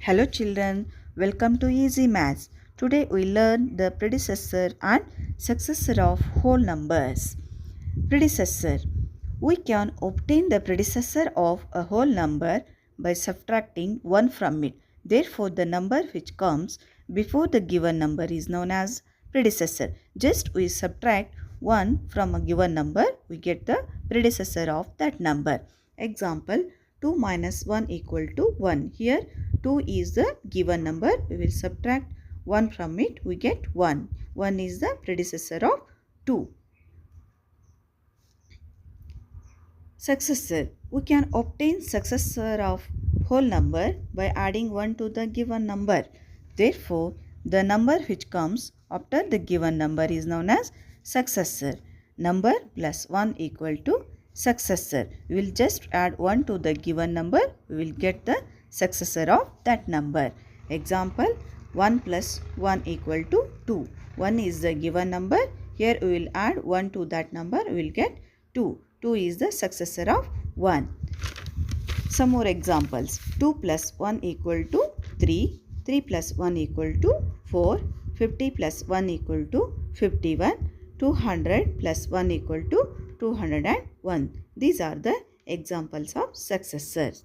Hello children, welcome to Easy Maths. Today we learn the predecessor and successor of whole numbers. Predecessor. We can obtain the predecessor of a whole number by subtracting 1 from it. Therefore, the number which comes before the given number is known as predecessor. Just we subtract 1 from a given number, we get the predecessor of that number. Example, 2 minus 1 equal to 1. Here 2 is the given number. We will subtract 1 from it. We get 1. 1 is the predecessor of 2. Successor. We can obtain successor of whole number by adding 1 to the given number. Therefore, the number which comes after the given number is known as successor. Number plus 1 equal to successor. We will just add 1 to the given number. We will get the successor of that number. Example, 1 plus 1 equal to 2. 1 is the given number. Here we will add 1 to that number. We will get 2. 2 is the successor of 1. Some more examples. 2 plus 1 equal to 3. 3 plus 1 equal to 4. 50 plus 1 equal to 51. 200 plus 1 equal to 201. These are the examples of successors.